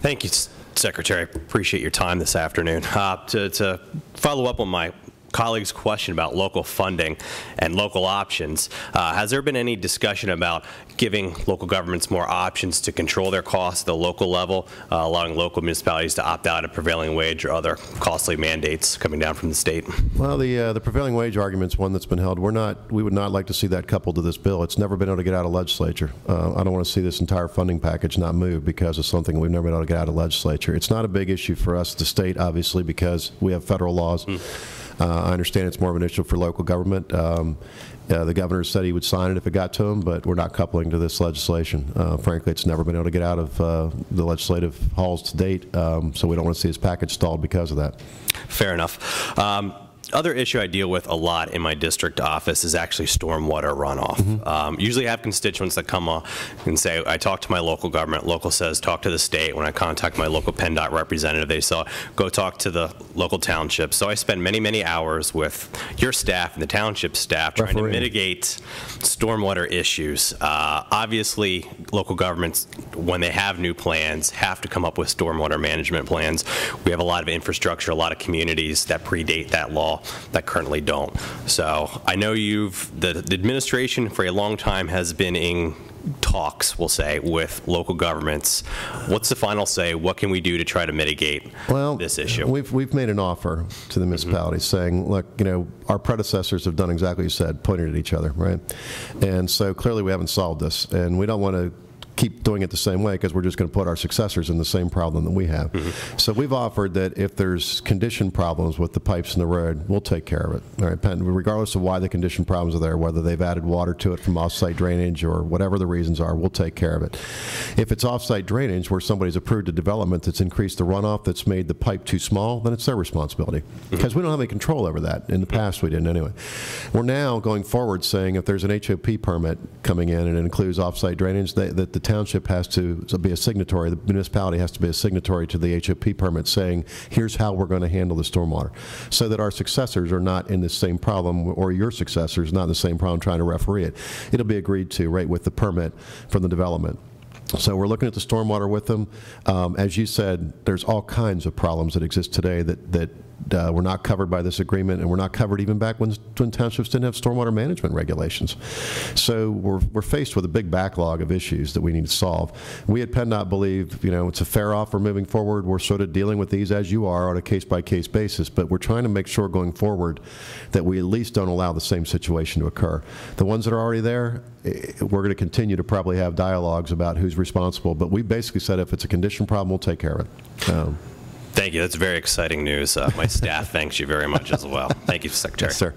Thank you, Secretary. Appreciate your time this afternoon. To follow up on my colleague's question about local funding and local options, has there been any discussion about giving local governments more options to control their costs at the local level, allowing local municipalities to opt out of prevailing wage or other costly mandates coming down from the state? Well, the prevailing wage argument is one that's been held. We would not like to see that coupled to this bill. It's never been able to get out of legislature. I don't want to see this entire funding package not move because of something we've never been able to get out of legislature. It's not a big issue for us, the state, obviously, because we have federal laws. I understand it's more of an issue for local government. The governor said he would sign it if it got to him, but we're not coupling to this legislation. Frankly, it's never been able to get out of the legislative halls to date, so we don't want to see his package stalled because of that. Fair enough. Other issue I deal with a lot in my district office is actually stormwater runoff. Usually I have constituents that come and say, I talk to my local government, local says talk to the state. When I contact my local PennDOT representative, they say go talk to the local township. So I spend many, many hours with your staff and the township staff trying to mitigate stormwater issues. Obviously, local governments, when they have new plans, have to come up with stormwater management plans. We have a lot of infrastructure, a lot of communities that predate that law that currently don't. So I know the administration for a long time has been in talks, we'll say, with local governments. What's the final say? What can we do to try to mitigate this issue? We've made an offer to the municipalities saying, look, our predecessors have done exactly what you said, pointed at each other, right? And so clearly we haven't solved this, and we don't want to keep doing it the same way because we're just going to put our successors in the same problem that we have. So we've offered that if there's condition problems with the pipes in the road, we'll take care of it. All right, regardless of why the condition problems are there, whether they've added water to it from off-site drainage or whatever the reasons are, we'll take care of it. If it's off-site drainage where somebody's approved a development that's increased the runoff that's made the pipe too small, then it's their responsibility because we don't have any control over that. In the past we didn't anyway. We're now going forward saying if there's an HOP permit coming in and it includes off-site drainage, that the township has to be a signatory, the municipality has to be a signatory to the HOP permit saying, here's how we're going to handle the stormwater, so that our successors are not in the same problem, or your successors not in the same problem trying to referee it. It'll be agreed to right with the permit from the development. So we're looking at the stormwater with them. As you said, there's all kinds of problems that exist today that were not covered by this agreement, and were not covered even back when townships didn't have stormwater management regulations. So we're faced with a big backlog of issues that we need to solve. We at PennDOT believe, it's a fair offer moving forward. We're sort of dealing with these as you are on a case-by-case basis, but we're trying to make sure going forward that we at least don't allow the same situation to occur. The ones that are already there, we're going to continue to probably have dialogues about who's responsible, but we basically said if it's a condition problem, we'll take care of it. Thank you. That's very exciting news. My staff thanks you very much as well. Thank you, Secretary. Yes, sir.